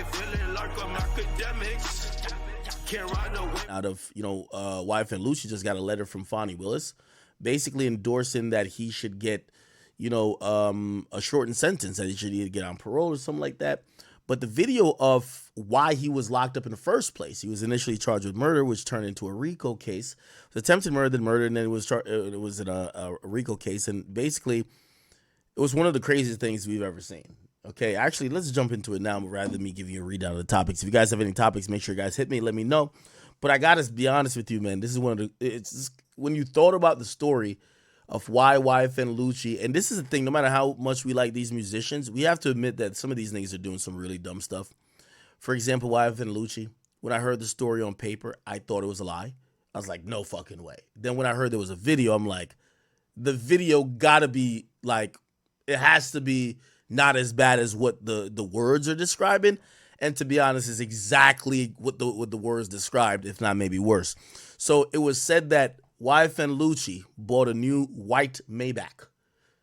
feeling like I'm Akademiks. Can't ride no Out of, YFN Lucci just got a letter from Fonnie Willis basically endorsing that he should get, a shortened sentence, that he should either get on parole or something like that. But the video of why he was locked up in the first place, he was initially charged with murder, which turned into a RICO case. It was attempted murder, then murder, and then it was in a RICO case. And basically, it was one of the craziest things we've ever seen. Okay, actually, let's jump into it now rather than me giving you a readout of the topics. If you guys have any topics, make sure you guys hit me, let me know. But I got to be honest with you, man. This is it's when you thought about the story of why YFN Lucci, and this is the thing, no matter how much we like these musicians, we have to admit that some of these niggas are doing some really dumb stuff. For example, YFN Lucci, when I heard the story on paper, I thought it was a lie. I was like, no fucking way. Then when I heard there was a video, I'm like, the video gotta be like, it has to be not as bad as what the words are describing. And to be honest, it's exactly what the words described, if not maybe worse. So it was said that YFN Lucci bought a new white Maybach,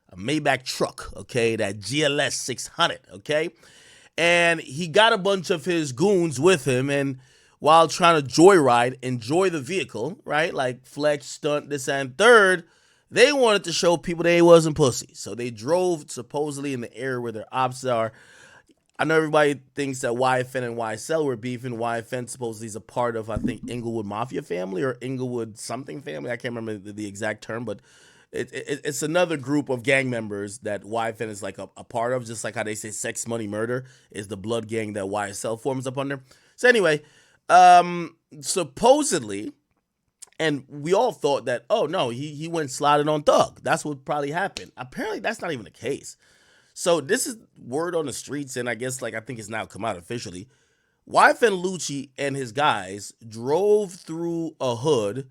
a Maybach truck, okay, that GLS 600, okay? And he got a bunch of his goons with him, and while trying to joyride, enjoy the vehicle, right, like flex, stunt, this and third, they wanted to show people they wasn't pussy. So they drove supposedly in the area where their ops are. I know everybody thinks that YFN and YSL were beefing. YFN supposedly is a part of, I think, Inglewood Mafia family or Inglewood something family. I can't remember the exact term, but it's another group of gang members that YFN is like a part of, just like how they say Sex, Money, Murder is the blood gang that YSL forms up under. So anyway, supposedly, and we all thought that, oh no, he went sliding on Thug. That's what probably happened. Apparently, that's not even the case. So this is word on the streets, and I guess I think it's now come out officially. YFN Lucci and his guys drove through a hood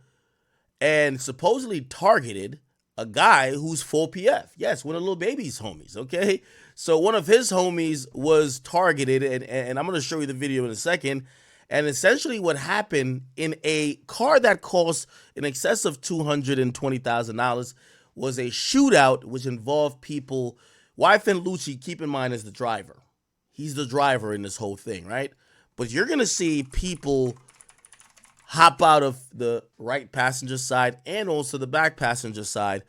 and supposedly targeted a guy who's full PF. Yes, one of Lil Baby's homies, okay? So one of his homies was targeted, and I'm going to show you the video in a second. And essentially what happened in a car that cost in excess of $220,000 was a shootout which involved people. YFN Lucci, keep in mind, is the driver. He's the driver in this whole thing, right? But you're going to see people hop out of the right passenger side and also the back passenger side,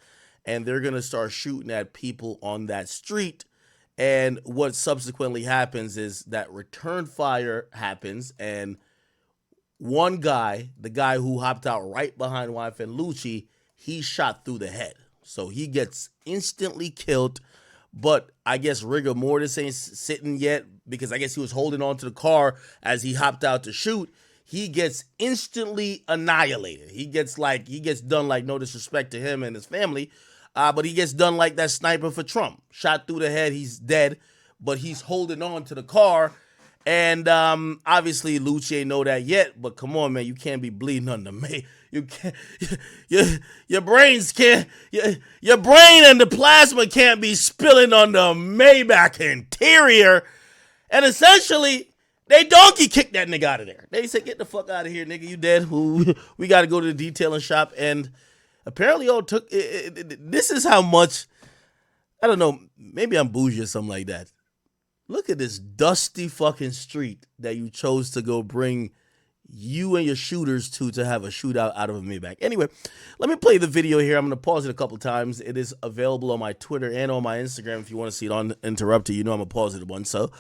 and they're going to start shooting at people on that street. And what subsequently happens is that return fire happens, and one guy, the guy who hopped out right behind YFN Lucci, he's shot through the head. So he gets instantly killed. But I guess rigor mortis ain't sitting yet, because I guess he was holding on to the car as he hopped out to shoot. He gets instantly annihilated. He gets done, like, no disrespect to him and his family, but he gets done like that sniper for Trump. Shot through the head, he's dead, but he's holding on to the car. And obviously Lucci ain't know that yet, but come on, man, you can't be bleeding under me. You can't, your brains can't, your brain and the plasma can't be spilling on the Maybach interior. And essentially, they donkey kicked that nigga out of there. They said, get the fuck out of here, nigga, you dead. We got to go to the detailing shop. And apparently, this is how much, I don't know, maybe I'm bougie or something like that. Look at this dusty fucking street that you chose to go bring you and your shooters to have a shootout out of a Maybach. Anyway, let me play the video here. I'm going to pause it a couple times. It is available on my Twitter and on my Instagram if you want to see it uninterrupted. You know I'm a positive one. So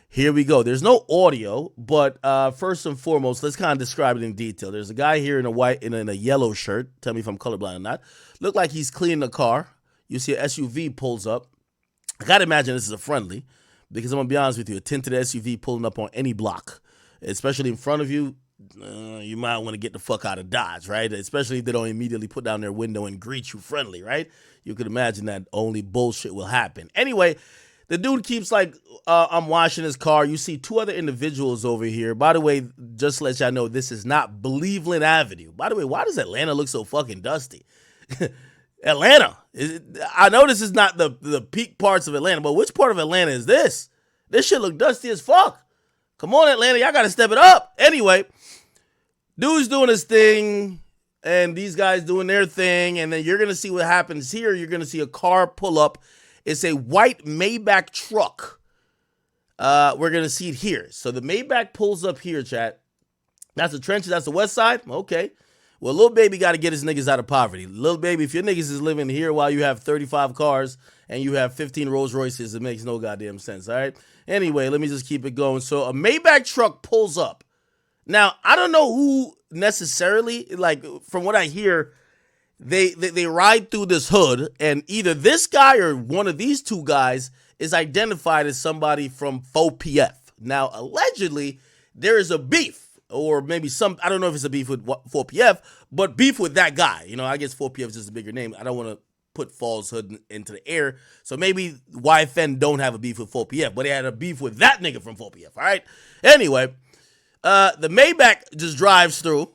here we go. There's no audio, but first and foremost, let's kind of describe it in detail. There's a guy here in a yellow shirt. Tell me if I'm colorblind or not. Look like he's cleaning the car. You see an SUV pulls up. I got to imagine this is a friendly, because I'm going to be honest with you, a tinted SUV pulling up on any block, especially in front of you, you might want to get the fuck out of Dodge, right? Especially if they don't immediately put down their window and greet you friendly, right? You could imagine that only bullshit will happen. Anyway, the dude keeps I'm washing his car. You see two other individuals over here. By the way, just to let y'all know, this is not Believeland Avenue. By the way, why does Atlanta look so fucking dusty? Atlanta. I know this is not the peak parts of Atlanta, but which part of Atlanta is this? This shit look dusty as fuck. Come on, Atlanta. Y'all got to step it up. Anyway, dude's doing his thing, and these guys doing their thing, and then you're going to see what happens here. You're going to see a car pull up. It's a white Maybach truck. We're going to see it here. So the Maybach pulls up here, chat. That's the trenches. That's the west side. Okay. Well, Lil Baby got to get his niggas out of poverty. Lil Baby, if your niggas is living here while you have 35 cars and you have 15 Rolls Royces, it makes no goddamn sense, all right? Anyway, let me just keep it going. So a Maybach truck pulls up. Now, I don't know who necessarily, like, from what I hear, they ride through this hood, and either this guy or one of these two guys is identified as somebody from 4PF. Now, allegedly, there is a beef. Or maybe I don't know if it's a beef with 4PF, but beef with that guy. You know, I guess 4PF is just a bigger name. I don't want to put falsehood into the air. So maybe YFN don't have a beef with 4PF, but they had a beef with that nigga from 4PF, all right? Anyway, the Maybach just drives through.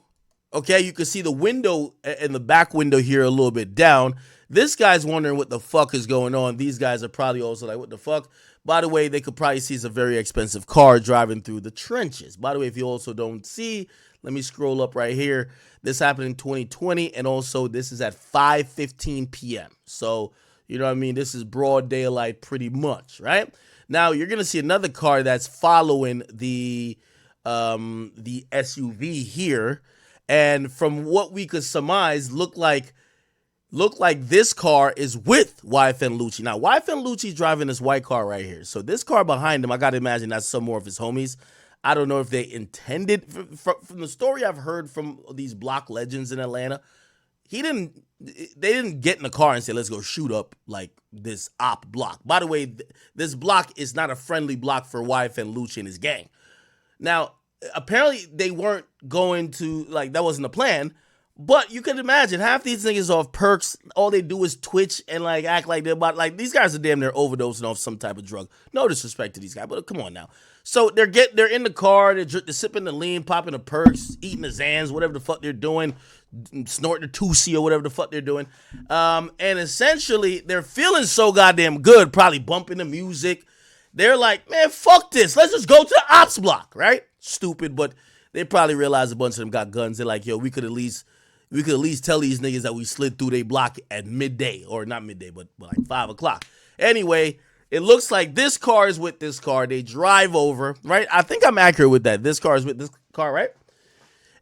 Okay, you can see the window and the back window here a little bit down. This guy's wondering what the fuck is going on. These guys are probably also like, what the fuck? By the way, they could probably see it's a very expensive car driving through the trenches. By the way, if you also don't see, let me scroll up right here. This happened in 2020, and also this is at 5:15 p.m. So, you know what I mean? This is broad daylight pretty much, right? Now, you're going to see another car that's following the SUV here. And from what we could surmise, look like this car is with YFN Lucci. Now, YFN Lucci's driving this white car right here. So this car behind him, I got to imagine that's some more of his homies. I don't know if they intended, from the story I've heard from these block legends in Atlanta, they didn't get in the car and say, let's go shoot up like this op block. By the way, this block is not a friendly block for YFN Lucci and his gang. Now, apparently they weren't going to, like, that wasn't the plan. But you can imagine half these niggas off perks, all they do is twitch and like act like they're about, like, these guys are damn near overdosing off some type of drug. No disrespect to these guys, but come on now. So they're in the car, they're sipping the lean, popping the perks, eating the Zans, whatever the fuck they're doing, snorting the Tusi or whatever the fuck they're doing. And essentially they're feeling so goddamn good, probably bumping the music. They're like, man, fuck this. Let's just go to the Opps block, right? Stupid, but they probably realized a bunch of them got guns. They're like, yo, we could at least tell these niggas that we slid through their block at midday, or not midday, but like 5 o'clock. Anyway, it looks like this car is with this car. They drive over, right? I think I'm accurate with that. This car is with this car, right?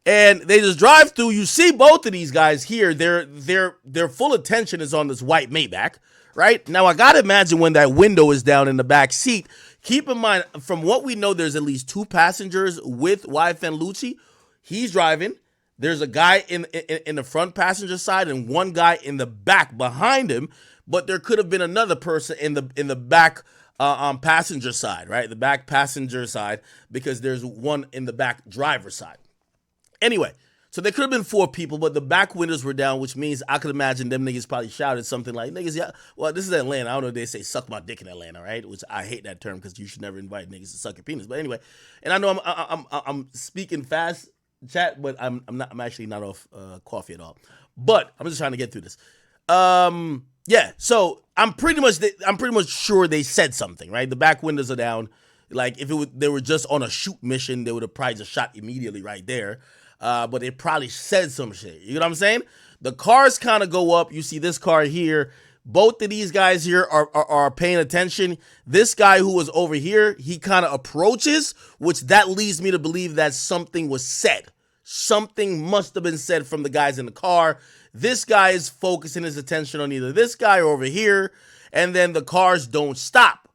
And they just drive through. You see both of these guys here. Their full attention is on this white Maybach, right? Now, I gotta imagine when that window is down in the back seat. Keep in mind, from what we know, there's at least 2 passengers with YFN Lucci. He's driving. There's a guy in the front passenger side and one guy in the back behind him, but there could have been another person in the back passenger side, right? The back passenger side, because there's one in the back driver side. Anyway, so there could have been 4 people, but the back windows were down, which means I could imagine them niggas probably shouted something like, niggas, yeah, well, this is Atlanta. I don't know if they say suck my dick in Atlanta, right? Which I hate that term because you should never invite niggas to suck your penis. But anyway, and I know I'm speaking fast, chat, but I'm actually not off coffee at all. But I'm just trying to get through this. Yeah, so I'm pretty much sure they said something, right? The back windows are down. Like if they were just on a shoot mission, they would have probably just shot immediately right there. But they probably said some shit. You know what I'm saying? The cars kind of go up. You see this car here. Both of these guys here are paying attention. This guy who was over here, he kind of approaches, which that leads me to believe that something was said. Something must have been said from the guys in the car. This guy is focusing his attention on either this guy or over here, and then the cars don't stop.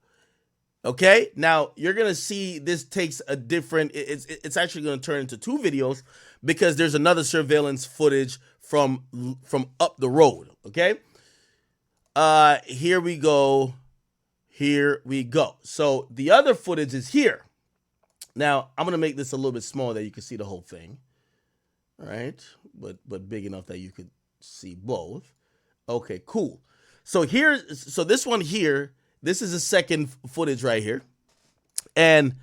Okay? Now, you're going to see this takes a different, it's actually going to turn into 2 videos because there's another surveillance footage from up the road. Okay? Here we go. Here we go. So the other footage is here. Now, I'm going to make this a little bit smaller that you can see the whole thing. All right, but big enough that you could see both. Okay, cool. So this one here, this is the second footage right here. And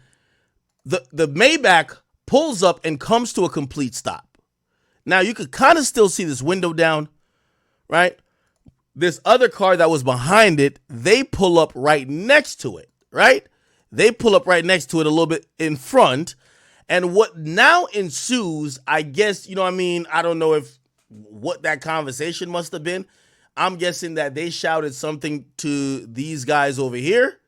the Maybach pulls up and comes to a complete stop. Now, you could kind of still see this window down, right? This other car that was behind it, they pull up right next to it, right? They pull up right next to it a little bit in front. And what now ensues, I guess, you know what I mean? I don't know what that conversation must have been. I'm guessing that they shouted something to these guys over here.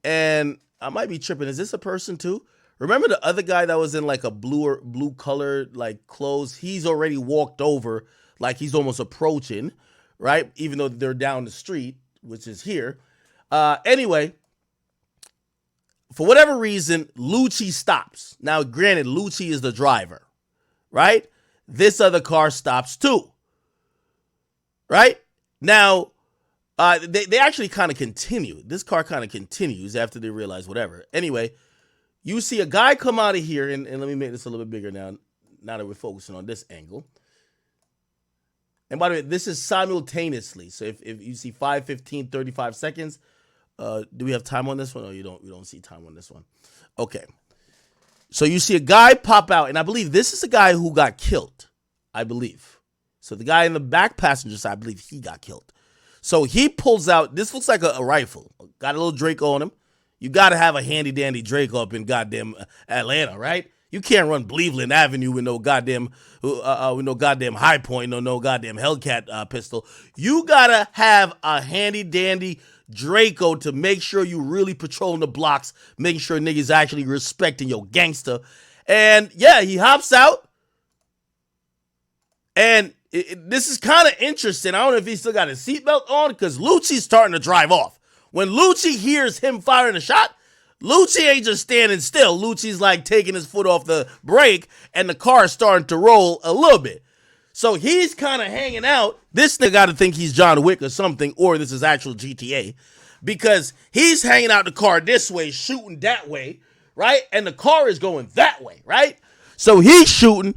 And I might be tripping. Is this a person too? Remember the other guy that was in like a blue colored like clothes? He's already walked over, like he's almost approaching, right? Even though they're down the street, which is here. Anyway, for whatever reason, Lucci stops. Now, granted, Lucci is the driver, right? This other car stops too, right? Now, they actually kind of continue. This car kind of continues after they realize whatever. Anyway, you see a guy come out of here, and let me make this a little bit bigger now that we're focusing on this angle. And by the way, this is simultaneously. So if you see 5, 15, 35 seconds, do we have time on this one? Or you don't see time on this one? Okay. So you see a guy pop out, and I believe this is a guy who got killed, I believe. So the guy in the back passenger side, I believe he got killed. So he pulls out, this looks like a rifle. Got a little Draco on him. You got to have a handy dandy Draco up in goddamn Atlanta, right? You can't run Cleveland Avenue with no goddamn High Point, no goddamn Hellcat pistol. You got to have a handy dandy Draco to make sure you really patrolling the blocks, making sure niggas actually respecting your gangster. And yeah, he hops out. And this is kind of interesting. I don't know if he still got his seatbelt on because Lucci's starting to drive off. When Lucci hears him firing a shot, Lucci ain't just standing still. Lucci's like taking his foot off the brake and the car is starting to roll a little bit. So he's kind of hanging out. This nigga got to think he's John Wick or something, or this is actual GTA, because he's hanging out the car this way, shooting that way, right? And the car is going that way, right? So he's shooting.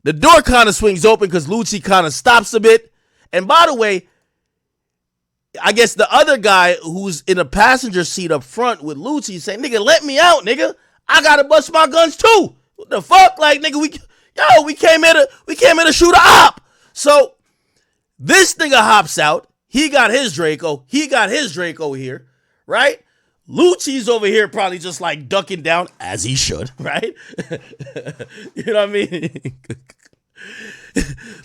The door kind of swings open because Lucci kind of stops a bit. And by the way, I guess the other guy who's in a passenger seat up front with Lucci saying, nigga, let me out, nigga. I got to bust my guns too. What the fuck? Like, nigga, we came here to shoot a op. So this nigga hops out. He got his Draco. He got his Draco here, right? Lucci's over here probably just like ducking down, as he should, right? You know what I mean?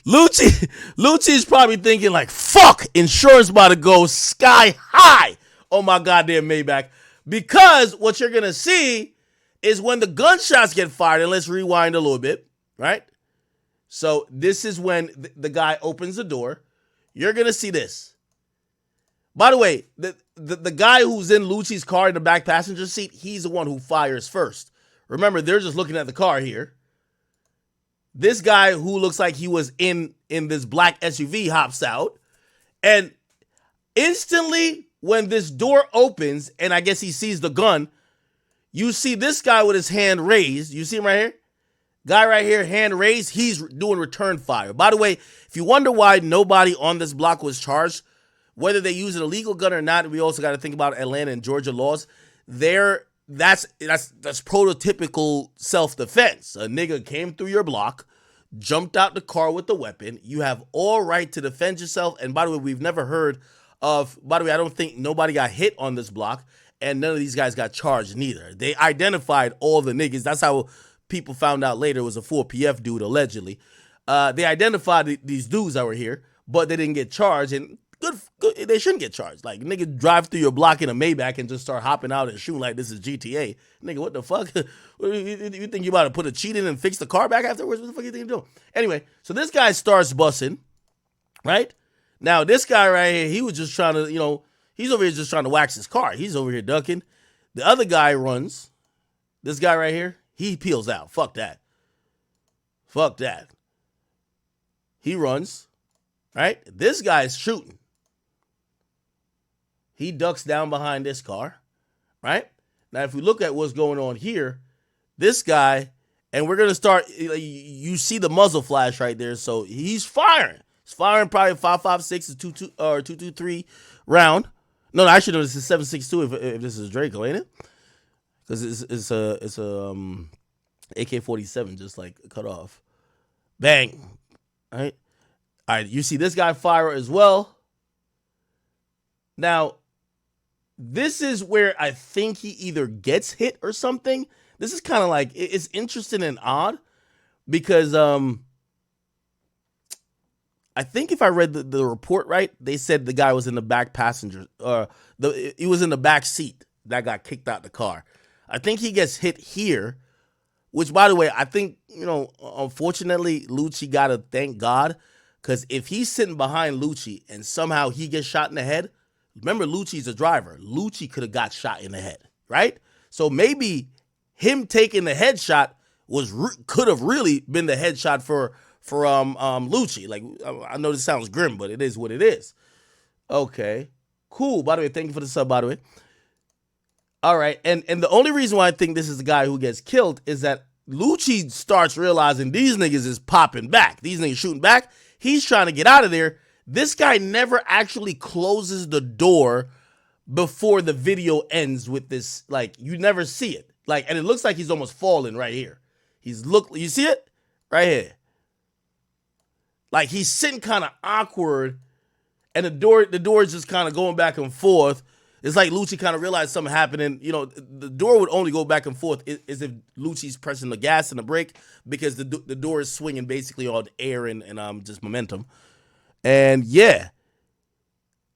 Lucci's probably thinking like, fuck, insurance about to go sky high on my goddamn Maybach. Because what you're going to see is when the gunshots get fired, and let's rewind a little bit, right? So this is when the guy opens the door. You're going to see this. By the way, the guy who's in Lucci's car in the back passenger seat, he's the one who fires first. Remember, they're just looking at the car here. This guy who looks like he was in this black SUV hops out. And instantly, when this door opens, and I guess he sees the gun, you see this guy with his hand raised. You see him right here? Guy right here, hand raised. He's doing return fire. By the way, if you wonder why nobody on this block was charged, whether they use an illegal gun or not, we also got to think about Atlanta and Georgia laws. That's prototypical self-defense. A nigga came through your block, jumped out the car with the weapon. You have all right to defend yourself. And by the way, we've never heard of, I don't think nobody got hit on this block, and none of these guys got charged neither. They identified all the niggas. That's how people found out later it was a 4PF dude, allegedly. They identified these dudes that were here, but they didn't get charged. And good, they shouldn't get charged. Like, nigga drive through your block in a Maybach and just start hopping out and shooting like this is GTA. Nigga, what the fuck? You think you about to put a cheat in and fix the car back afterwards? What the fuck you think you're doing? Anyway, so this guy starts busting, right? Now, this guy right here, he was just trying to, he's over here just trying to wax his car. He's over here ducking. The other guy runs. This guy right here, he peels out. Fuck that. Fuck that. He runs, right? This guy's shooting. He ducks down behind this car, right? Now, if we look at what's going on here, this guy, and we're going to start, you see the muzzle flash right there. So he's firing. He's firing probably 5.56 or 223 round. No, actually, no, this is 7.62 if this is Draco, ain't it? Because it's a AK-47 just like cut off. Bang. All right, you see this guy fire as well. Now, this is where I think he either gets hit or something. This is kind of like, it's interesting and odd because I think if I read the report right, they said the guy was in the back passenger, he was in the back seat. that got kicked out the car. I think he gets hit here, which, by the way, I think, unfortunately, Lucci got to thank God, because if he's sitting behind Lucci and somehow he gets shot in the head, remember, Lucci's a driver. Lucci could have got shot in the head, right? So maybe him taking the headshot could have really been the headshot for Lucci. Like, I know this sounds grim, but it is what it is. Okay, cool. By the way, thank you for the sub, by the way. All right, and the only reason why I think this is the guy who gets killed is that Lucci starts realizing these niggas is popping back. These niggas shooting back. He's trying to get out of there. This guy never actually closes the door before the video ends with this. Like, you never see it. Like, and it looks like he's almost falling right here. You see it? Right here. Like, he's sitting kind of awkward, and the door is just kind of going back and forth. It's like Lucci kind of realized something happening. The door would only go back and forth as if Lucci's pressing the gas and the brake, because the door is swinging basically on air and just momentum. And yeah,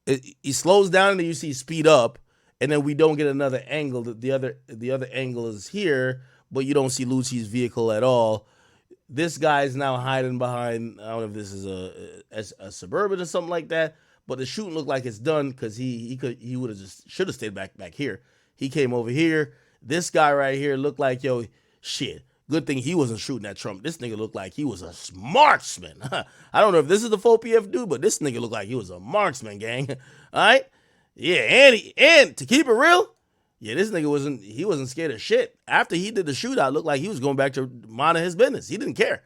he slows down and then you see speed up, and then we don't get another angle. The other angle is here, but you don't see Lucci's vehicle at all. This guy is now hiding behind, I don't know if this is a Suburban or something like that, but the shooting looked like it's done, because he would have should have stayed back here. He came over here. This guy right here looked like, yo, shit. Good thing he wasn't shooting at Trump. This nigga looked like he was a marksman. I don't know if this is the 4PF dude, but this nigga looked like he was a marksman, gang. All right? Yeah, and to keep it real, yeah, this nigga wasn't scared of shit. After he did the shootout, looked like he was going back to minding his business. He didn't care.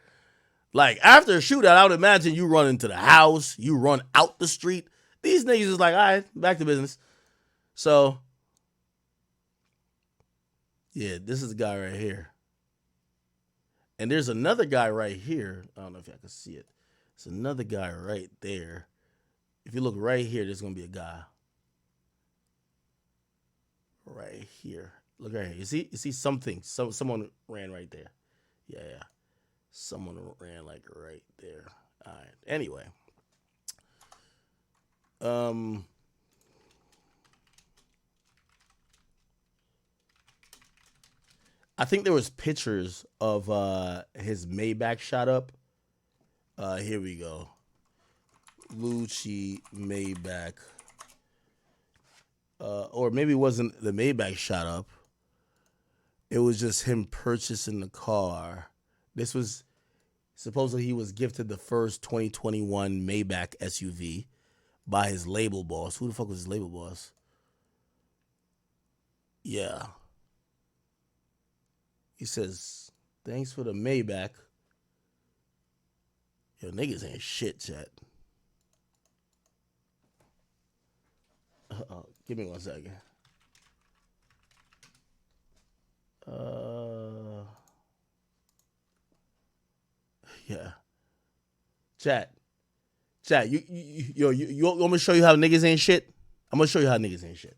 Like, after a shootout, I would imagine you run into the house, you run out the street. These niggas is like, all right, back to business. So, yeah, this is the guy right here. And there's another guy right here. I don't know if y'all can see it. There's another guy right there. If you look right here, there's going to be a guy. Right here. Look right here. You see something. Someone ran right there. Yeah. Someone ran like right there. All right. Anyway. I think there was pictures of his Maybach shot up. Here we go. Lucci Maybach. Or maybe it wasn't the Maybach shot up. It was just him purchasing the car. This was supposedly he was gifted the first 2021 Maybach SUV by his label boss. Who the fuck was his label boss? Yeah. He says, thanks for the Maybach. Yo, niggas ain't shit, chat. Give me 1 second. Yeah. Chat, you want me to show you how niggas ain't shit? I'm gonna show you how niggas ain't shit.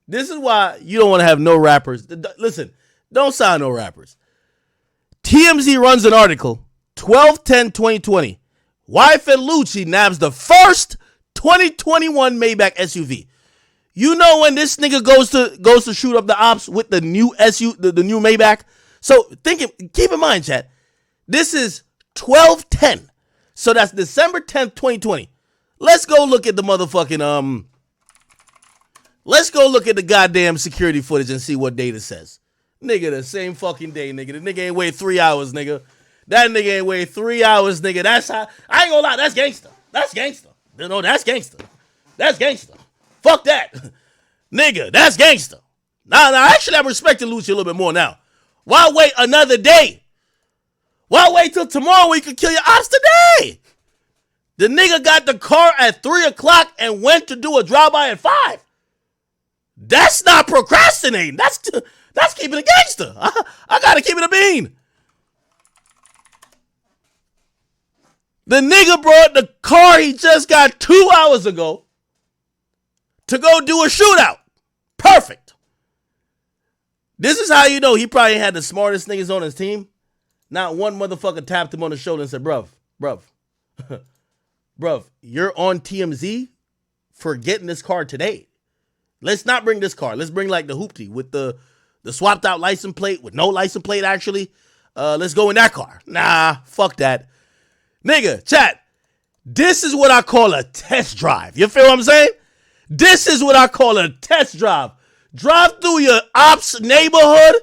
This is why you don't want to have no rappers. Listen, don't sign no rappers. TMZ runs an article, 12/10/2020. YFN Lucci nabs the first 2021 Maybach SUV. You know when this nigga goes to shoot up the Opps with the new the new Maybach. So keep in mind, chat. This is 12/10. So that's December 10th, 2020. Let's go look at the motherfucking Let's go look at the goddamn security footage and see what date it says. Nigga, the same fucking day, nigga. The nigga ain't wait 3 hours, nigga. That nigga ain't wait 3 hours, nigga. That's how, I ain't gonna lie, that's gangster. That's gangster. No, that's gangster. That's gangster. Fuck that. Nigga, that's gangster. Now, actually, I'm respecting Lucci a little bit more now. Why wait another day? Why wait till tomorrow when you can kill your Opps today? The nigga got the car at 3 o'clock and went to do a drive-by at 5. That's not procrastinating. That's keeping it gangster. I gotta keep it a bean. The nigga brought the car he just got 2 hours ago to go do a shootout. Perfect. This is how you know he probably had the smartest niggas on his team. Not one motherfucker tapped him on the shoulder and said, bruv, you're on TMZ for getting this car today. Let's not bring this car. Let's bring like the hoopty with the swapped out license plate with no license plate actually. Let's go in that car. Nah, fuck that. Nigga, chat. This is what I call a test drive. You feel what I'm saying? This is what I call a test drive. Drive through your Opps neighborhood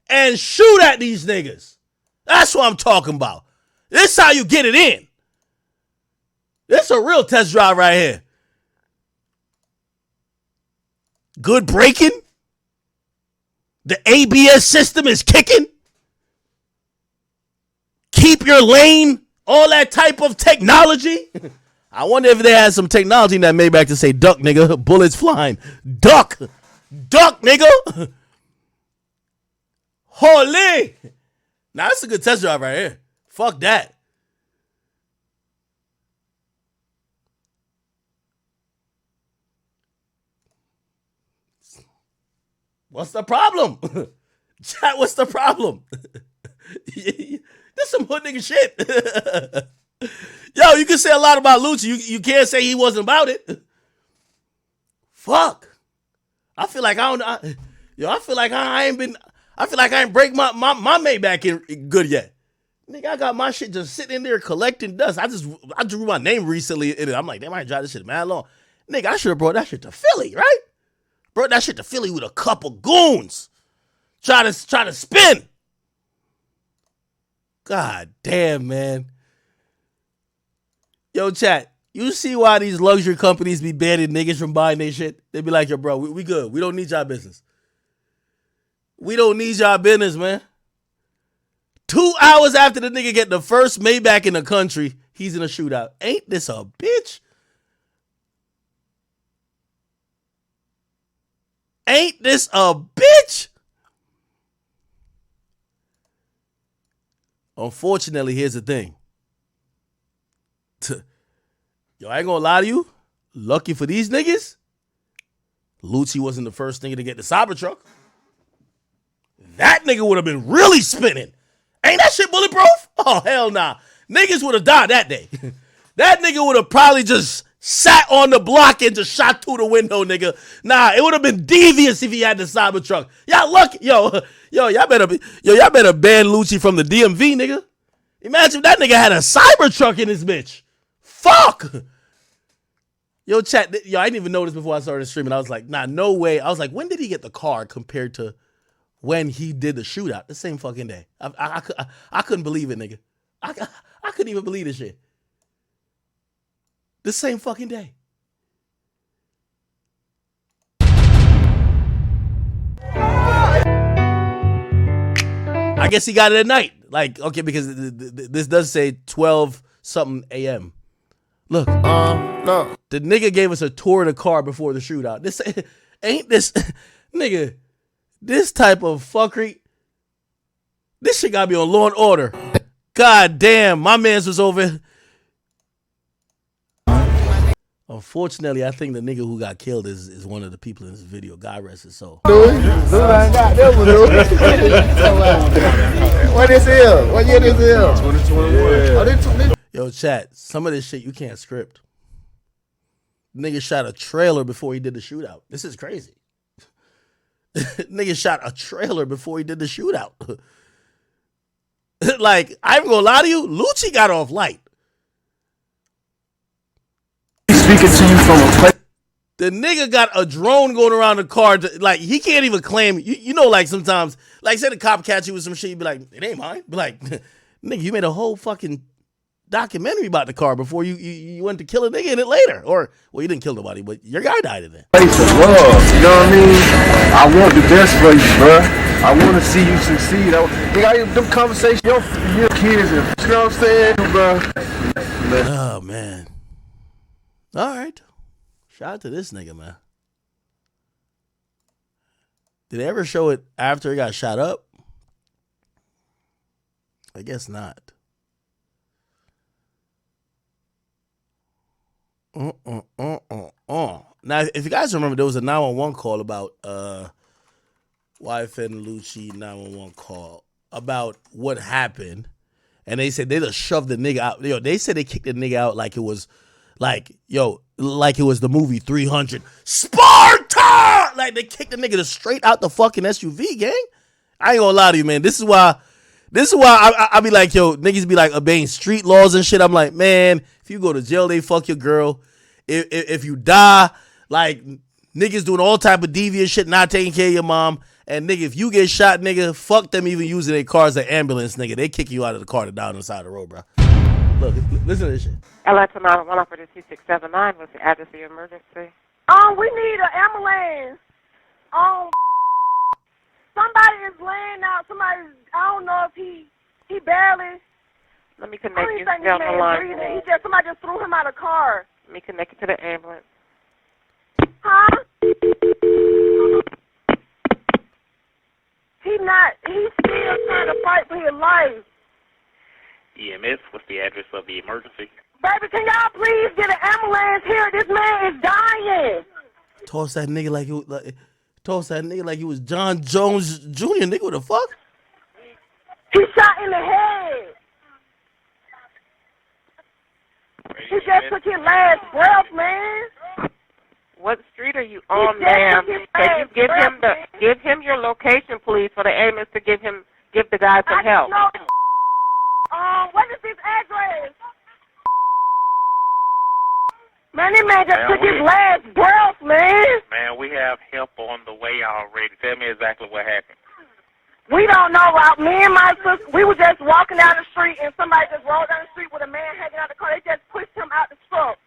and shoot at these niggas. That's what I'm talking about. This is how you get it in. This is a real test drive right here. Good braking. The ABS system is kicking. Keep your lane. All that type of technology. I wonder if they had some technology in that Maybach to say, duck, nigga. Bullets flying. Duck. Duck, nigga. Holy. Now, that's a good test drive right here. Fuck that. What's the problem? Chat, what's the problem? This some hood nigga shit. Yo, you can say a lot about Lucci. You can't say he wasn't about it. Fuck. I feel like I ain't break my Maybach in good yet. Nigga, I got my shit just sitting in there collecting dust. I drew my name recently in it. I'm like, damn, I ain't drive this shit mad long. Nigga, I should have brought that shit to Philly, right? Brought that shit to Philly with a couple goons. Try to spin. God damn, man. Yo, chat, you see why these luxury companies be banning niggas from buying their shit? They be like, yo, bro, we good. We don't need y'all business. We don't need y'all business, man. 2 hours after the nigga get the first Maybach in the country, he's in a shootout. Ain't this a bitch? Ain't this a bitch? Unfortunately, here's the thing. Yo, I ain't gonna lie to you. Lucky for these niggas, Lucci wasn't the first nigga to get the Cybertruck. That nigga would have been really spinning. Ain't that shit bulletproof? Oh, hell nah. Niggas would have died that day. That nigga would have probably just sat on the block and just shot through the window, nigga. Nah, it would have been devious if he had the Cybertruck. Y'all lucky. Y'all better ban Lucci from the DMV, nigga. Imagine if that nigga had a Cybertruck in his bitch. Fuck. Yo, chat. Yo, I didn't even notice before I started streaming. I was like, nah, no way. I was like, when did he get the car compared to when he did the shootout? The same fucking day. I couldn't believe it, nigga. I couldn't even believe this shit. The same fucking day. I guess he got it at night. Like, okay, because this does say 12 something a.m. Look, no. The nigga gave us a tour of the car before the shootout. This ain't this nigga. This type of fuckery. This shit gotta be on Law and Order. God damn, my man's was over. Unfortunately, I think the nigga who got killed is one of the people in this video. God rest his soul. What this is? What year this is? 2021. Yo, chat, some of this shit you can't script. Nigga shot a trailer before he did the shootout. This is crazy. Nigga shot a trailer before he did the shootout. Like, I ain't gonna lie to you, Lucci got off light. Speaking to you from a place. The nigga got a drone going around the car. Like, he can't even claim. You know, like sometimes, like, say the cop catch you with some shit, you be like, it ain't mine. Be like, nigga, you made a whole fucking documentary about the car before you went to kill a nigga in it later. Or, well, you didn't kill nobody, but your guy died in it. Place of love, you know what I mean? I want the best for you, bro. I want to see you succeed. Them conversations, your kids, you know what I'm saying, bro? Oh, man. All right. Shout out to this nigga, man. Did they ever show it after he got shot up? I guess not. Now, if you guys remember, there was a 911 call about YFN Lucci 911 call about what happened, and they said they just shoved the nigga out. Yo, they said they kicked the nigga out like it was, like it was the movie 300. Sparta! like they kicked the nigga straight out the fucking SUV, gang. I ain't gonna lie to you, man. This is why I be like, yo, niggas be like obeying street laws and shit. I'm like, man, if you go to jail, they fuck your girl. If you die, like niggas doing all type of devious shit, not taking care of your mom. And nigga, if you get shot, nigga, fuck them even using their car as an ambulance, nigga. They kick you out of the car to die on the side of the road, bro. Look, listen to this shit. LA Sonata 1 for the 2679. What's the address of your emergency? We need an ambulance. Somebody is laying out. I don't know if he barely. Let me connect you. Stay on the line. Somebody just threw him out of the car. Let me connect you to the ambulance. Huh? He's still trying to fight for his life. EMS, what's the address of the emergency? Baby, can y'all please get an ambulance here? This man is dying. Toss that nigga like he was John Jones Jr. Nigga, what the fuck? He shot in the head. He just took his last breath, man. What street are you on, ma'am? Can you give him your location, please, for the ambulance to give the guy some help? What is his address? Man, this man just took his last breath, man. Man, we have help on the way already. Tell me exactly what happened. We don't know. Me and my sister, we were just walking down the street, and somebody just rolled down the street with a man hanging out the car. They just pushed him out the truck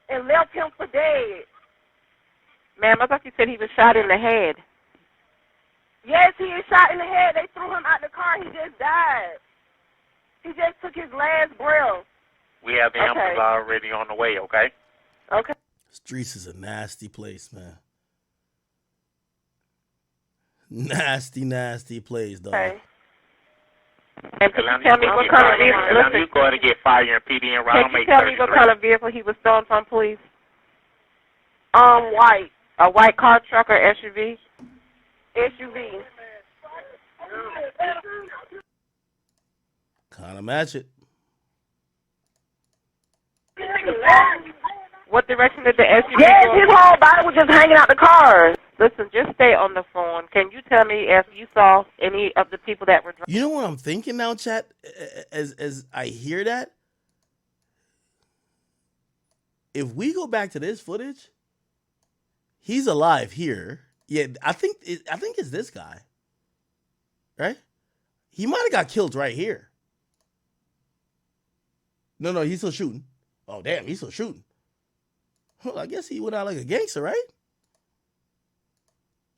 and left him for dead. Ma'am, I thought you said he was shot in the head. Yes, he is shot in the head. They threw him out the car. He just died. He just took his last breath. We have the ambulance already on the way, okay? Okay. Streets is a nasty place, man. Nasty place, dog. Okay. And can you tell me what kind of vehicle? Listen, you go ahead and get fire and PD and round. Can you tell me what kind of vehicle he was stolen from, please? White. A white car, truck, or SUV? SUV. Kind of match it. What direction did the SUV Yes, go? his whole body was just hanging out the car. Listen, just stay on the phone. Can you tell me if you saw any of the people that were driving? You know what I'm thinking now, chat? As I hear that, if we go back to this footage, he's alive here. Yeah, I think it's this guy, right? He might have got killed right here. No, he's still shooting. Oh, damn, he's still shooting. Well, I guess he went out like a gangster, right?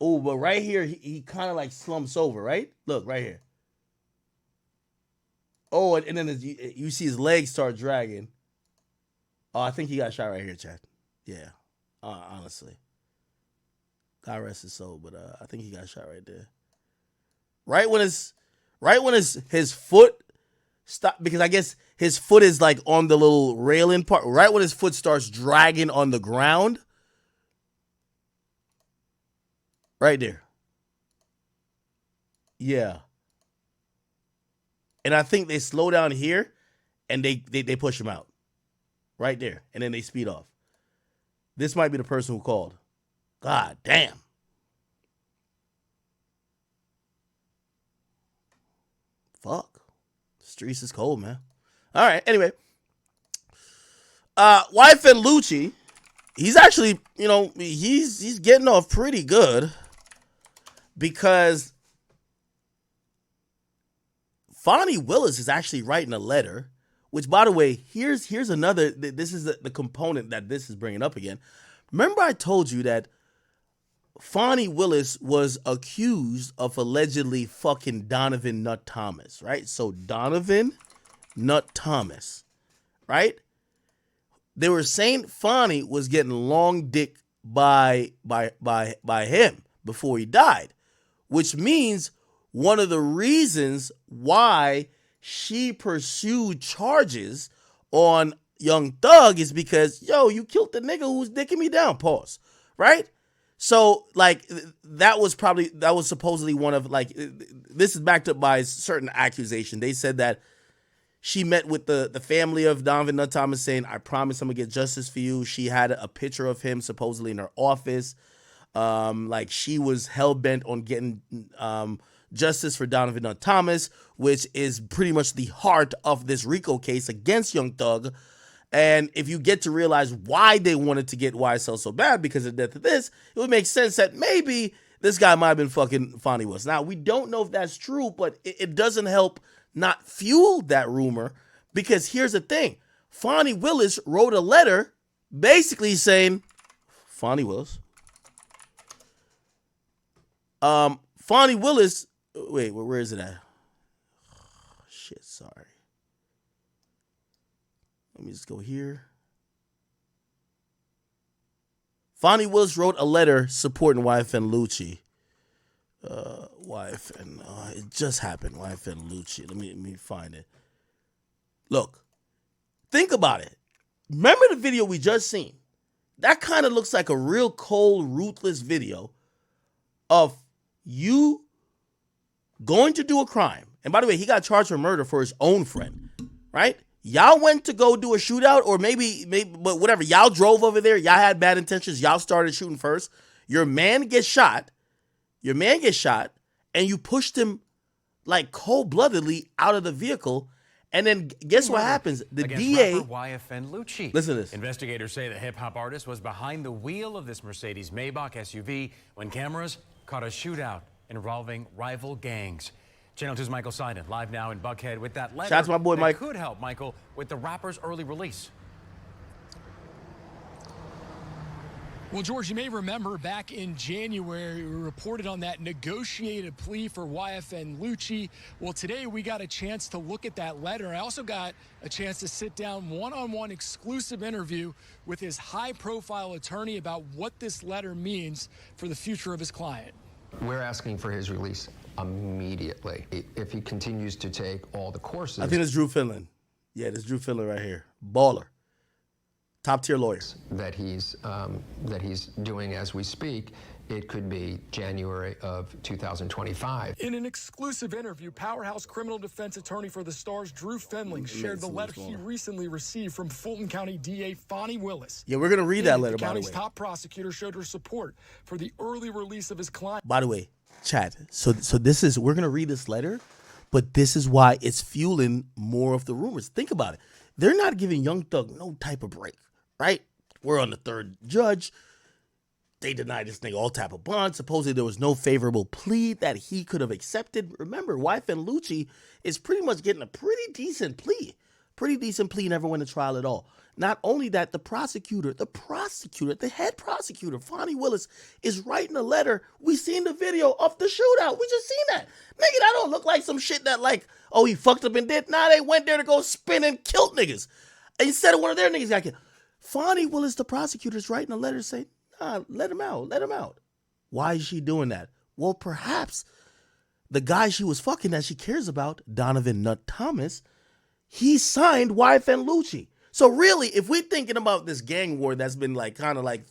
Oh, but right here, he kind of like slumps over, right? Look, right here. Oh, and then you see his legs start dragging. Oh, I think he got shot right here, Chad. Yeah, honestly. God rest his soul, but I think he got shot right there. Right when his foot stopped, because I guess his foot is like on the little railing part. Right when his foot starts dragging on the ground. Right there. Yeah. And I think they slow down here and they push him out. Right there. And then they speed off. This might be the person who called. God damn. Fuck. Streets is cold, man. All right, anyway. YFN Lucci, he's actually, he's getting off pretty good because Fonnie Willis is actually writing a letter, which, by the way, here's another, this is the component that this is bringing up again. Remember I told you that Fonnie Willis was accused of allegedly fucking Donovan Nut Thomas, right? So Donovan Nut Thomas, right? They were saying Fonnie was getting long dick by him before he died, which means one of the reasons why she pursued charges on Young Thug is because, you killed the nigga who was dicking me down, pause, right? So, that was supposedly one of, this is backed up by a certain accusation. They said that she met with the family of Donovan Nut Thomas saying, I promise I'm going to get justice for you. She had a picture of him supposedly in her office. Like she was hell-bent on getting justice for Donovan Nunn Thomas, which is pretty much the heart of this RICO case against Young Thug. And if you get to realize why they wanted to get YSL so bad because of the death of this, it would make sense that maybe this guy might have been fucking Fonnie Willis. Now, we don't know if that's true, but it doesn't help not fuel that rumor, because here's the thing. Fonnie Willis wrote a letter basically saying, Fonnie Willis, wait, where is it at? Oh, shit, sorry. Let me just go here. Fonnie Willis wrote a letter supporting YFN Lucci. It just happened. YFN Lucci. Let me find it. Look, think about it. Remember the video we just seen? That kind of looks like a real cold, ruthless video of you going to do a crime. And by the way, he got charged for murder for his own friend, right? Y'all went to go do a shootout, or maybe, but whatever. Y'all drove over there. Y'all had bad intentions. Y'all started shooting first. Your man gets shot. And you pushed him like cold-bloodedly out of the vehicle. And then guess what happens? The DA. YFN Lucci. Listen to this. Investigators say the hip-hop artist was behind the wheel of this Mercedes Maybach SUV when cameras caught a shootout involving rival gangs. Channel 2's Michael Sidon live now in Buckhead with that letter. Shout out to my boy that Mike. Could help Michael with the rapper's early release. Well, George, you may remember back in January, we reported on that negotiated plea for YFN Lucci. Well, today we got a chance to look at that letter. I also got a chance to sit down one-on-one exclusive interview with his high-profile attorney about what this letter means for the future of his client. We're asking for his release immediately. If he continues to take all the courses. I think it's Drew Finland. Yeah, this Drew Finland right here. Baller. Top tier lawyer. That he's doing as we speak, it could be January of 2025. In an exclusive interview, powerhouse criminal defense attorney for the Stars, Drew Finling, shared the letter he recently received from Fulton County DA Fonnie Willis. Yeah, we're going to read that letter, by the way. The county's top prosecutor showed her support for the early release of his client. By the way, chat, so this is, we're going to read this letter, but this is why it's fueling more of the rumors. Think about it. They're not giving Young Thug no type of break, right? We're on the third judge. They denied this nigga all type of bond. Supposedly there was no favorable plea that he could have accepted. Remember, YFN Lucci is pretty much getting a pretty decent plea. Never went to trial at all. Not only that, the head prosecutor, Fonnie Willis, is writing a letter. We seen the video of the shootout. We just seen that. Nigga, that don't look like some shit that like, oh, he fucked up and did. Nah, they went there to go spin and kill niggas. Instead of one of their niggas got killed. Fonnie Willis, the prosecutor, is writing a letter saying, nah, let him out. Why is she doing that? Well, perhaps the guy she was fucking that she cares about, Donovan Nut Thomas, he signed YFN Lucci. So really, if we're thinking about this gang war that's been like kind of like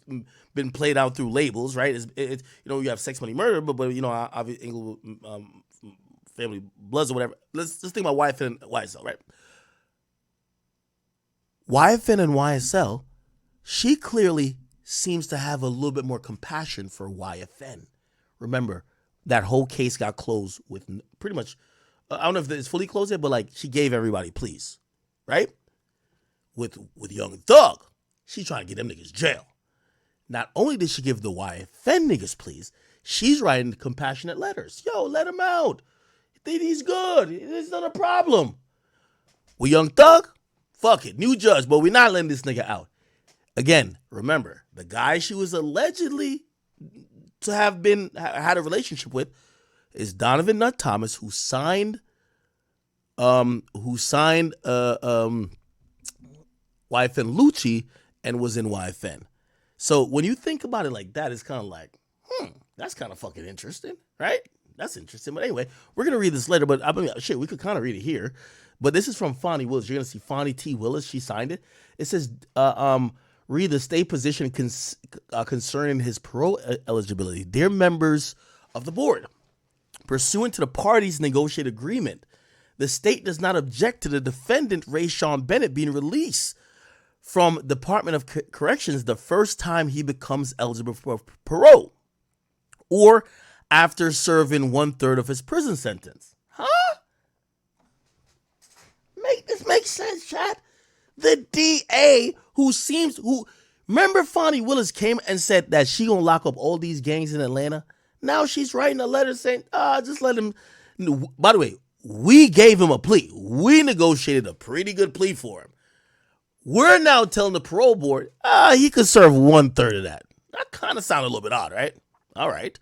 been played out through labels, right? It's you know, you have Sex Money Murder, but you know, obviously Inglewood, Family Bloods or whatever. Let's think about YFN and YSL, right? YFN and YSL, she clearly seems to have a little bit more compassion for YFN. Remember, that whole case got closed with pretty much, I don't know if it's fully closed yet, but like she gave everybody pleas, right? With Young Thug, she's trying to get them niggas jail. Not only did she give the YFN niggas pleas, she's writing compassionate letters. Yo, let him out. He's good. It's not a problem. With Young Thug, fuck it, new judge, but we're not letting this nigga out. Again, remember, the guy she was allegedly to have had a relationship with is Donovan Nut Thomas, who signed YFN Lucci and was in YFN. So when you think about it like that, it's kind of like, that's kind of fucking interesting, right? That's interesting. But anyway, we're going to read this letter, but I mean, shit, we could kind of read it here. But this is from Fonnie Willis. You're going to see Fonnie T. Willis. She signed it. It says, read the state position concerning his parole eligibility. Dear members of the board, pursuant to the parties' negotiated agreement, the state does not object to the defendant, Ray Sean Bennett, being released from Department of Corrections the first time he becomes eligible for parole. or after serving 1/3 of his prison sentence. Huh? This makes sense, chat. The DA who remember Fonnie Willis came and said that she gonna lock up all these gangs in Atlanta. Now she's writing a letter saying, just let him. By the way, we gave him a plea. We negotiated a pretty good plea for him. We're now telling the parole board, he could serve 1/3 of that. That kind of sounded a little bit odd, right? All right.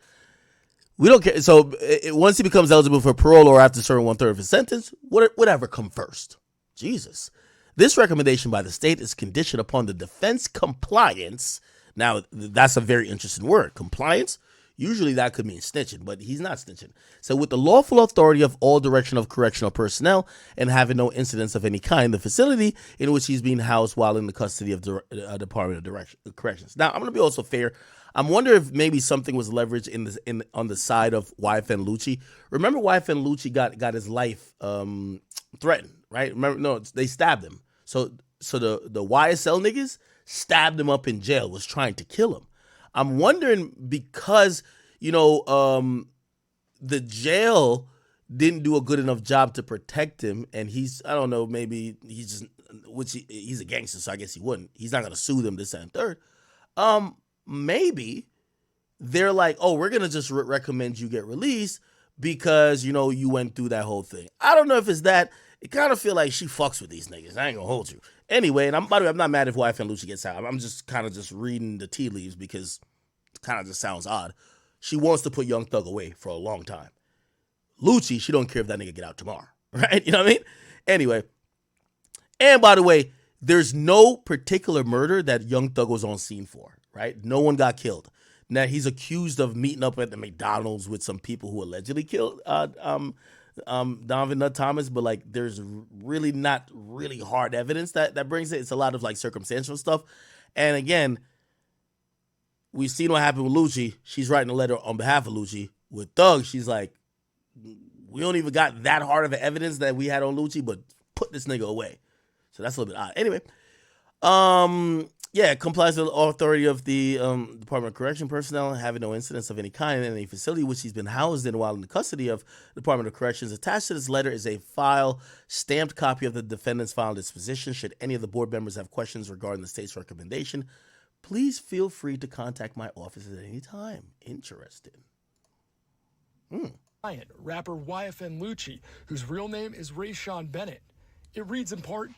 We don't care. So once he becomes eligible for parole or after serving 1/3 of his sentence, whatever come first. Jesus. This recommendation by the state is conditioned upon the defense compliance. Now, that's a very interesting word, compliance. Usually that could mean snitching, but he's not snitching. So with the lawful authority of all direction of correctional personnel and having no incidents of any kind, the facility in which he's being housed while in the custody of the Department of Corrections. Now, I'm going to be also fair. I'm wondering if maybe something was leveraged on the side of YFN Lucci. Remember YFN Lucci got his life threatened, right? Remember, no, they stabbed him. So the YSL niggas stabbed him up in jail, was trying to kill him. I'm wondering because, the jail didn't do a good enough job to protect him, and he's a gangster, so I guess he wouldn't. He's not going to sue them this and third. Maybe they're like, oh, we're going to just recommend you get released because, you went through that whole thing. I don't know if it's that. It kind of feel like she fucks with these niggas. I ain't going to hold you. Anyway, and by the way, I'm not mad if YFN Lucci gets out. I'm just kind of just reading the tea leaves because it kind of just sounds odd. She wants to put Young Thug away for a long time. Lucci, she don't care if that nigga get out tomorrow, right? You know what I mean? Anyway, and by the way, there's no particular murder that Young Thug was on scene for, right? No one got killed. Now, he's accused of meeting up at the McDonald's with some people who allegedly killed Donovan Nut Thomas, but like there's really not really hard evidence that brings it. It's a lot of like circumstantial stuff. And again, we've seen what happened with Lucci. She's writing a letter on behalf of Lucci. With Thug, she's like, we don't even got that hard of an evidence that we had on Lucci, but put this nigga away. So that's a little bit odd. Anyway, complies with the authority of the Department of Correction personnel, having no incidents of any kind in any facility which he's been housed in while in the custody of the Department of Corrections. Attached to this letter is a file, stamped copy of the defendant's file disposition. Should any of the board members have questions regarding the state's recommendation, please feel free to contact my office at any time. Interesting. Rapper YFN Lucci, whose real name is Rayshawn Bennett. It reads in part,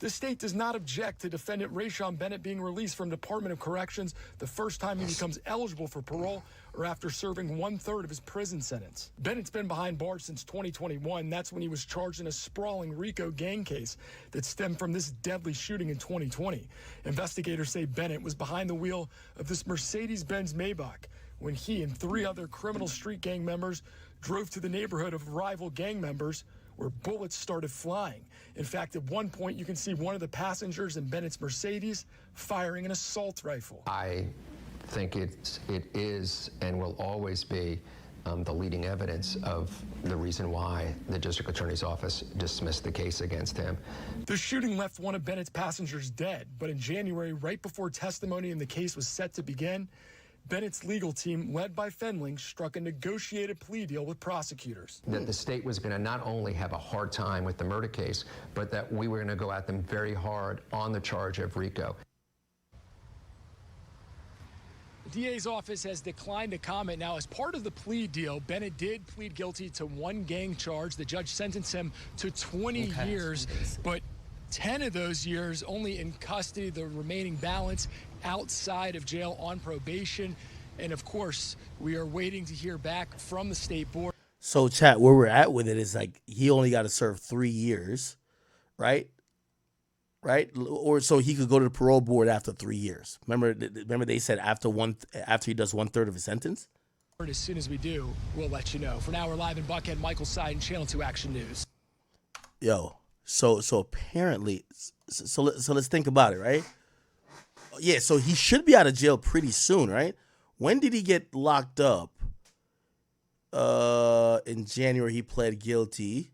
the state does not object to defendant Rayshawn Bennett being released from Department of Corrections the first time he becomes eligible for parole or after serving 1/3 of his prison sentence. Bennett's been behind bars since 2021. That's when he was charged in a sprawling RICO gang case that stemmed from this deadly shooting in 2020. Investigators say Bennett was behind the wheel of this Mercedes-Benz Maybach when he and 3 other criminal street gang members drove to the neighborhood of rival gang members where bullets started flying. In fact, at one point, you can see one of the passengers in Bennett's Mercedes firing an assault rifle. I think it is and will always be the leading evidence of the reason why the district attorney's office dismissed the case against him. The shooting left one of Bennett's passengers dead, but in January, right before testimony in the case was set to begin, Bennett's legal team, led by Fendling, struck a negotiated plea deal with prosecutors. That the state was going to not only have a hard time with the murder case, but that we were going to go at them very hard on the charge of RICO. The DA's office has declined to comment. Now, as part of the plea deal, Bennett did plead guilty to 1 gang charge. The judge sentenced him to 20 years, but 10 of those years only in custody, the remaining balance outside of jail on probation. And of course, we are waiting to hear back from the state board. So, chat, where we're at with it is like he only got to serve 3 years, right? Right? Or so he could go to the parole board after 3 years. Remember they said after he does 1/3 of his sentence? As soon as we do, we'll let you know. For now, we're live in Buckhead. Michael Sidon, Channel 2 Action News. Yo, so apparently, so let's think about it, right? Yeah, so he should be out of jail pretty soon, right? When did he get locked up? In January, he pled guilty.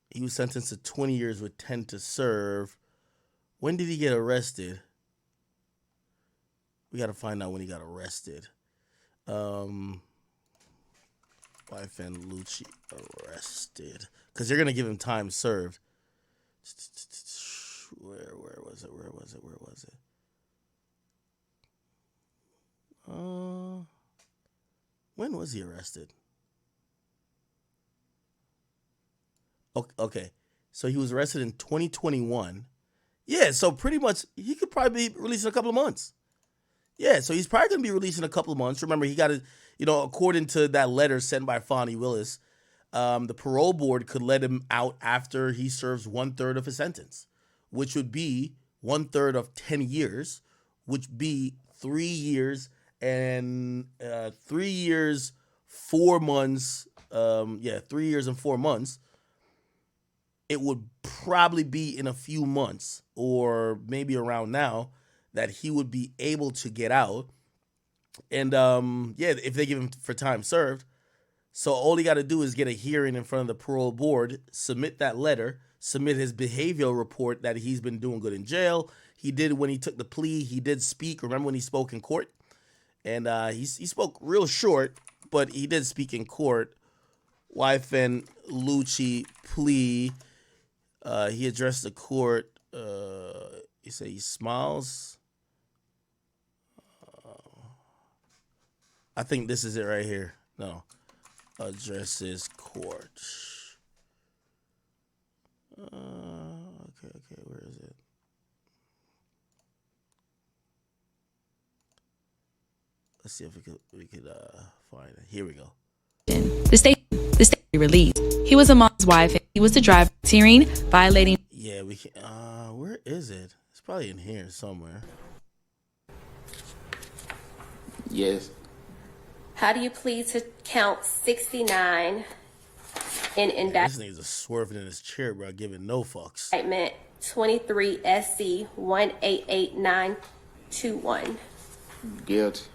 He was sentenced to 20 years with 10 to serve. When did he get arrested? We got to find out when he got arrested. YFN Lucci arrested. Because they're going to give him time served. Where was it? When was he arrested? Okay. So he was arrested in 2021. Yeah, so pretty much he could probably be released in a couple of months. Yeah, so he's probably going to be released in a couple of months. Remember, he got according to that letter sent by Fonnie Willis, the parole board could let him out after he serves 1/3 of his sentence, which would be 1/3 of 10 years, which would be 3 years and 3 years, 4 months. 3 years and 4 months. It would probably be in a few months or maybe around now that he would be able to get out. And if they give him for time served. So all he got to do is get a hearing in front of the parole board, submit that letter, submit his behavioral report that he's been doing good in jail. He did when he took the plea. He did speak. Remember when he spoke in court? And he spoke real short, but he did speak in court. YFN Lucci plea. He addressed the court. He said he smiles. I think this is it right here. No. Addresses court. Okay. Where is it? Let's see if we could find it. Here we go. The state released. He was among his wife. He was the driver, tearing, violating. Yeah, we can. Where is it? It's probably in here somewhere. Yes. How do you plead to count 69 in This nigga's just swerving in his chair, bro, giving no fucks. indictment 23 SC 188921? Guilty.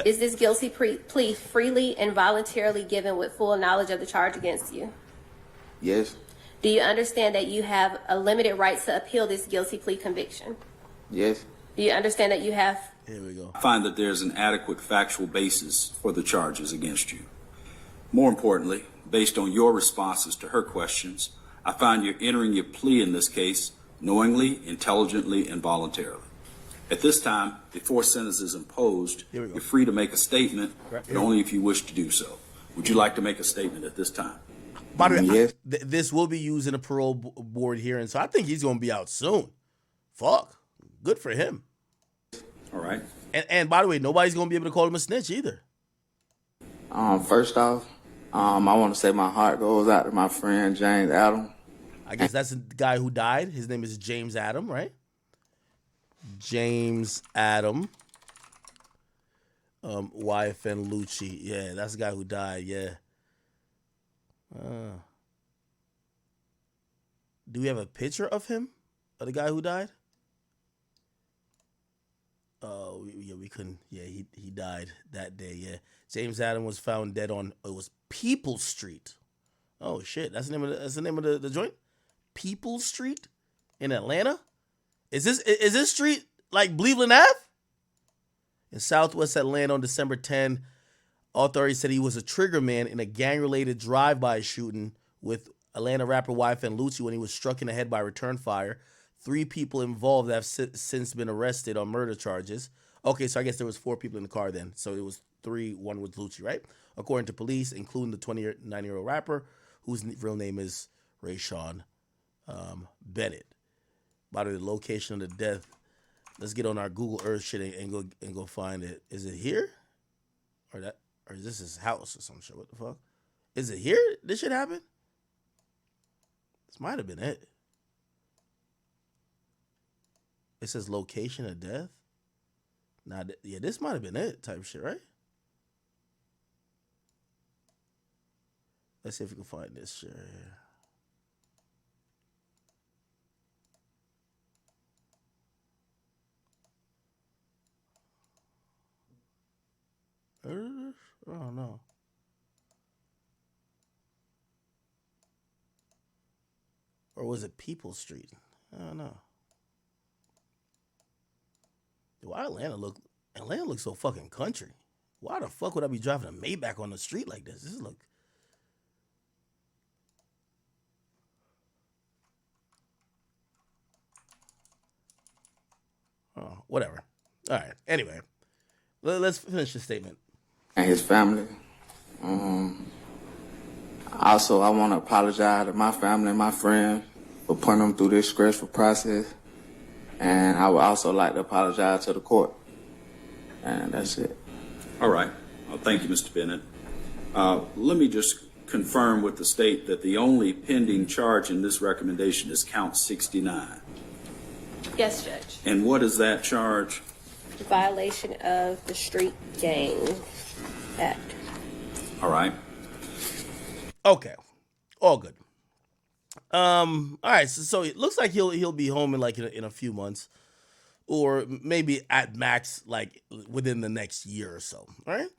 Is this guilty plea freely and voluntarily given with full knowledge of the charge against you? Yes. Do you understand that you have a limited right to appeal this guilty plea conviction? Yes. Do you understand that you have... Here we go. I find that there's an adequate factual basis for the charges against you. More importantly, based on your responses to her questions, I find you're entering your plea in this case knowingly, intelligently, and voluntarily. At this time, before sentence is imposed, you're free to make a statement, but only if you wish to do so. Would you like to make a statement at this time? By the way, Yes. this will be used in a parole board hearing, so I think he's going to be out soon. Fuck. Good for him. All right. And by the way, nobody's going to be able to call him a snitch either. First off, I want to say my heart goes out to my friend James Adam. I guess that's the guy who died. His name is James Adam, right? James Adam. YFN Lucci. Yeah, that's the guy who died, yeah. Do we have a picture of him? Of the guy who died? Oh, yeah, we couldn't. Yeah, he died that day, yeah. James Adam was found dead on, it was People Street. Oh, shit. That's the name of the joint? People Street in Atlanta? Is this street like Cleveland Ave? In Southwest Atlanta on December 10, authorities said he was a trigger man in a gang-related drive-by shooting with Atlanta rapper YFN Lucci when he was struck in the head by return fire. 3 people involved have since been arrested on murder charges. Okay, so I guess there was 4 people in the car then. So it was 3, 1 was Lucci, right? According to police, including the 29-year-old rapper, whose real name is Rayshawn Bennett. By the location of the death, let's get on our Google Earth shit and go find it. Is it here? Or is this his house or some shit? What the fuck? Is it here? This shit happened? This might have been it. It says location of death. Nah, yeah, this might have been it type shit, right? Let's see if we can find this shit right here. I don't know. Or was it People Street? I don't know. Why Atlanta looks so fucking country? Why the fuck would I be driving a Maybach on the street like this? This look. Oh, whatever. All right. Anyway, let's finish the statement. And his family. Also, I want to apologize to my family and my friends for putting them through this stressful process. And I would also like to apologize to the court. And that's it. All right. Well, thank you, Mr. Bennett. Let me just confirm with the state that the only pending charge in this recommendation is count 69. Yes, Judge. And what is that charge? Violation of the Street Gang Act. All right. Okay. All good. All right. So it looks like he'll be home in a few months, or maybe at max like within the next year or so. All right.